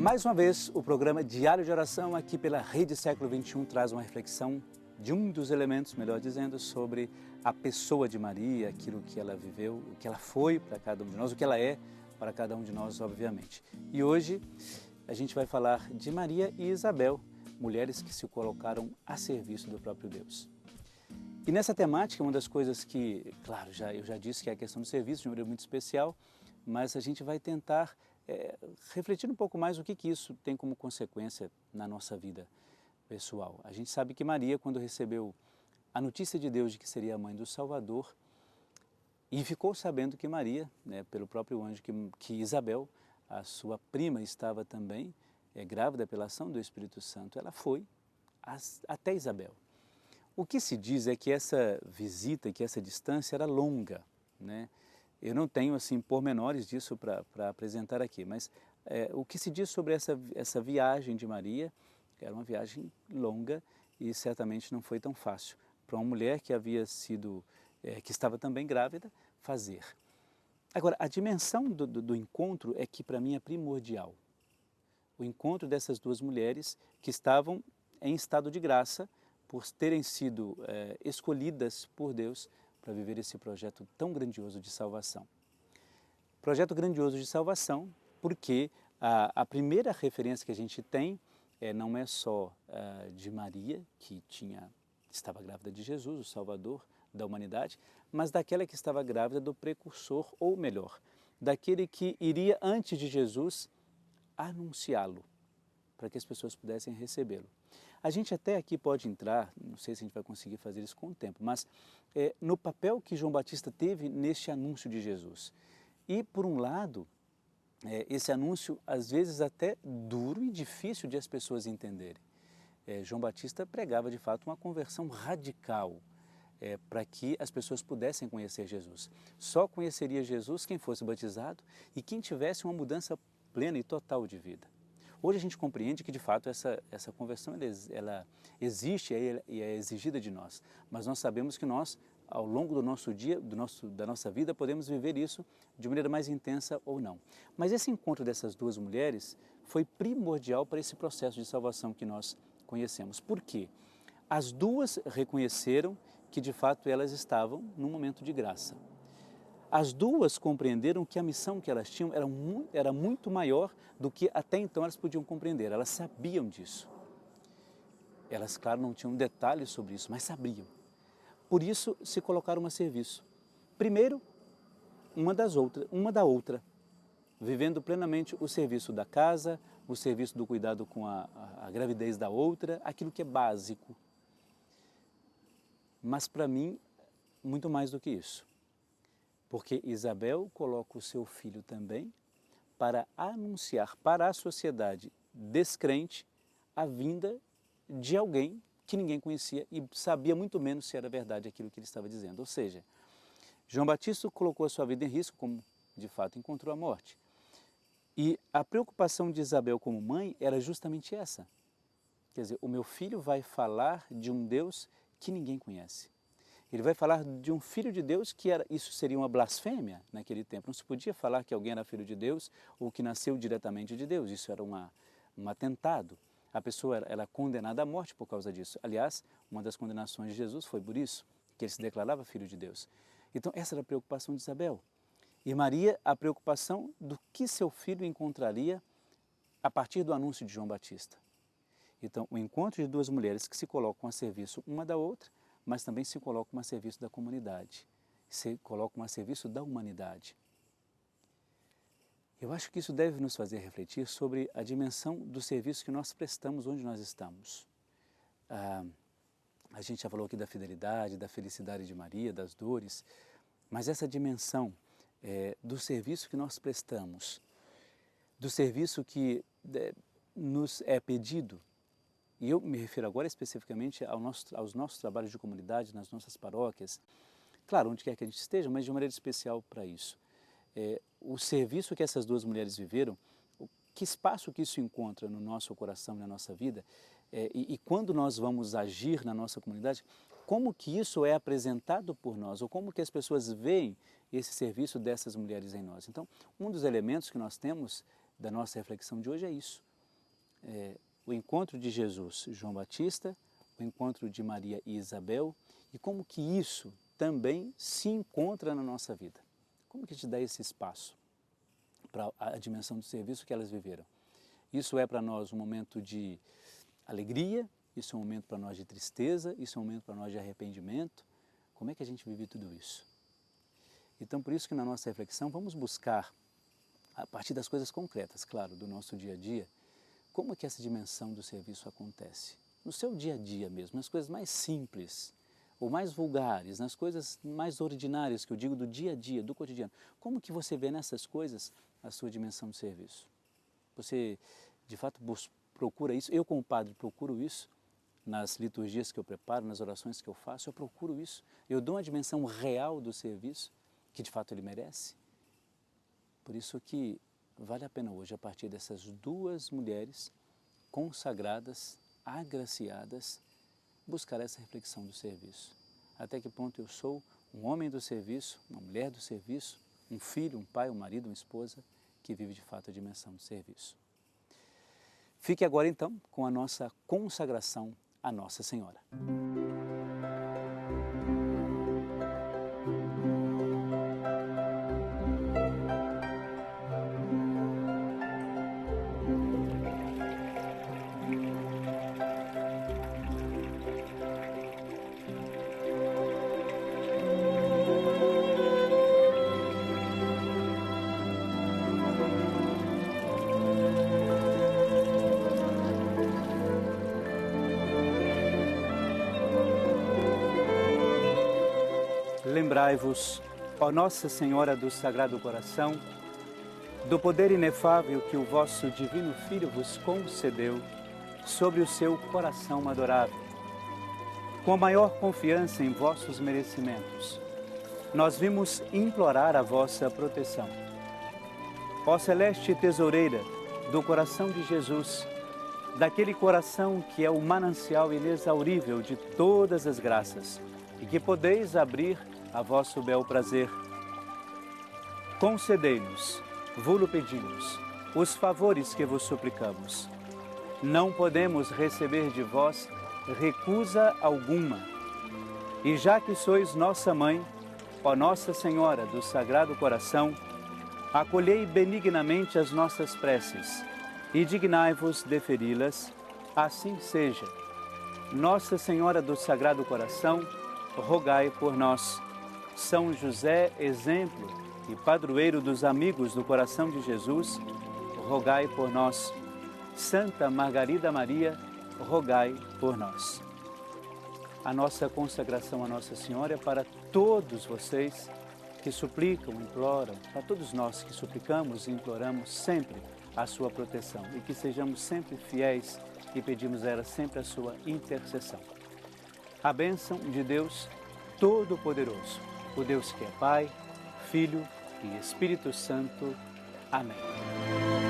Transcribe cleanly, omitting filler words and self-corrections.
Mais uma vez, o programa Diário de Oração aqui pela Rede Século XXI traz uma reflexão de um dos elementos, melhor dizendo, sobre a pessoa de Maria, aquilo que ela viveu, o que ela foi para cada um de nós, o que ela é para cada um de nós, obviamente. E hoje a gente vai falar de Maria e Isabel, mulheres que se colocaram a serviço do próprio Deus. E nessa temática, uma das coisas que, claro, eu já disse que é a questão do serviço, de uma maneira muito especial, mas a gente vai tentar refletir um pouco mais o que isso tem como consequência na nossa vida pessoal. A gente sabe que Maria, quando recebeu a notícia de Deus de que seria a mãe do Salvador, e ficou sabendo que Maria, pelo próprio anjo, que Isabel, a sua prima, estava também grávida pela ação do Espírito Santo, ela foi até Isabel. O que se diz é que essa visita, que essa distância era longa, né? Eu não tenho assim pormenores disso para apresentar aqui, mas o que se diz sobre essa viagem de Maria era uma viagem longa e certamente não foi tão fácil para uma mulher que havia sido, que estava também grávida, fazer. Agora, a dimensão do encontro é que para mim é primordial. O encontro dessas duas mulheres que estavam em estado de graça por terem sido escolhidas por Deus para viver esse projeto tão grandioso de salvação. Projeto grandioso de salvação porque a primeira referência que a gente tem não é só de Maria, que estava grávida de Jesus, o Salvador da humanidade, mas daquela que estava grávida do precursor, ou melhor, daquele que iria antes de Jesus anunciá-lo, para que as pessoas pudessem recebê-lo. A gente até aqui pode entrar, não sei se a gente vai conseguir fazer isso com o tempo, mas no papel que João Batista teve neste anúncio de Jesus. E, por um lado, esse anúncio às vezes até duro e difícil de as pessoas entenderem. João Batista pregava de fato uma conversão radical para que as pessoas pudessem conhecer Jesus. Só conheceria Jesus quem fosse batizado e quem tivesse uma mudança plena e total de vida. Hoje a gente compreende que, de fato, essa conversão ela existe e é exigida de nós, mas nós sabemos que nós, ao longo do nosso dia, da nossa vida, podemos viver isso de maneira mais intensa ou não. Mas esse encontro dessas duas mulheres foi primordial para esse processo de salvação que nós conhecemos. Por quê? As duas reconheceram que, de fato, elas estavam num momento de graça. As duas compreenderam que a missão que elas tinham era muito maior do que até então elas podiam compreender. Elas sabiam disso. Elas, claro, não tinham detalhes sobre isso, mas sabiam. Por isso, se colocaram a serviço. Primeiro, uma da outra, vivendo plenamente o serviço da casa, o serviço do cuidado com a gravidez da outra, aquilo que é básico. Mas, para mim, muito mais do que isso. Porque Isabel coloca o seu filho também para anunciar para a sociedade descrente a vinda de alguém que ninguém conhecia e sabia muito menos se era verdade aquilo que ele estava dizendo. Ou seja, João Batista colocou a sua vida em risco, como de fato encontrou a morte. E a preocupação de Isabel como mãe era justamente essa. Quer dizer, o meu filho vai falar de um Deus que ninguém conhece. Ele vai falar de um filho de Deus isso seria uma blasfêmia naquele tempo. Não se podia falar que alguém era filho de Deus ou que nasceu diretamente de Deus. Isso era um atentado. A pessoa era condenada à morte por causa disso. Aliás, uma das condenações de Jesus foi por isso, que ele se declarava filho de Deus. Então, essa era a preocupação de Isabel. E Maria, a preocupação do que seu filho encontraria a partir do anúncio de João Batista. Então, o encontro de duas mulheres que se colocam a serviço uma da outra, mas também se colocam a serviço da comunidade, se colocam a serviço da humanidade. Eu acho que isso deve nos fazer refletir sobre a dimensão do serviço que nós prestamos onde nós estamos. A gente já falou aqui da fidelidade, da felicidade de Maria, das dores, mas essa dimensão do serviço que nós prestamos, do serviço que nos é pedido. E eu me refiro agora especificamente aos nossos trabalhos de comunidade, nas nossas paróquias, claro, onde quer que a gente esteja, mas de uma maneira especial para isso. O serviço que essas duas mulheres viveram, que espaço que isso encontra no nosso coração, na nossa vida, e quando nós vamos agir na nossa comunidade, como que isso é apresentado por nós, ou como que as pessoas veem esse serviço dessas mulheres em nós. Então, um dos elementos que nós temos da nossa reflexão de hoje é isso. o encontro de Jesus e João Batista, o encontro de Maria e Isabel, e como que isso também se encontra na nossa vida. Como que te dá esse espaço para a dimensão do serviço que elas viveram? Isso é para nós um momento de alegria, isso é um momento para nós de tristeza, isso é um momento para nós de arrependimento. Como é que a gente vive tudo isso? Então, por isso que na nossa reflexão vamos buscar, a partir das coisas concretas, claro, do nosso dia a dia, como é que essa dimensão do serviço acontece? No seu dia a dia mesmo, nas coisas mais simples, ou mais vulgares, nas coisas mais ordinárias, que eu digo do dia a dia, do cotidiano. Como que você vê nessas coisas a sua dimensão do serviço? Você, de fato, procura isso? Eu, como padre, procuro isso nas liturgias que eu preparo, nas orações que eu faço, eu procuro isso. Eu dou uma dimensão real do serviço, que de fato ele merece. Por isso que vale a pena hoje, a partir dessas duas mulheres consagradas, agraciadas, buscar essa reflexão do serviço. Até que ponto eu sou um homem do serviço, uma mulher do serviço, um filho, um pai, um marido, uma esposa, que vive de fato a dimensão do serviço. Fique agora então com a nossa consagração à Nossa Senhora. Lembrai-vos, ó Nossa Senhora do Sagrado Coração, do poder inefável que o vosso Divino Filho vos concedeu sobre o seu coração adorável. Com a maior confiança em vossos merecimentos, nós vimos implorar a vossa proteção. Ó Celeste Tesoureira do coração de Jesus, daquele coração que é o manancial inexaurível de todas as graças e que podeis abrir a vosso bel prazer, concedei-nos, vô-lo pedimos, os favores que vos suplicamos. Não podemos receber de vós recusa alguma. E já que sois nossa mãe, ó Nossa Senhora do Sagrado Coração, acolhei benignamente as nossas preces e dignai-vos deferi-las, assim seja. Nossa Senhora do Sagrado Coração, rogai por nós. São José, exemplo e padroeiro dos amigos do coração de Jesus, rogai por nós. Santa Margarida Maria, rogai por nós. A nossa consagração a Nossa Senhora é para todos vocês que suplicam, imploram, para todos nós que suplicamos e imploramos sempre a sua proteção e que sejamos sempre fiéis e pedimos a ela sempre a sua intercessão. A bênção de Deus Todo-Poderoso, o Deus que é Pai, Filho e Espírito Santo. Amém.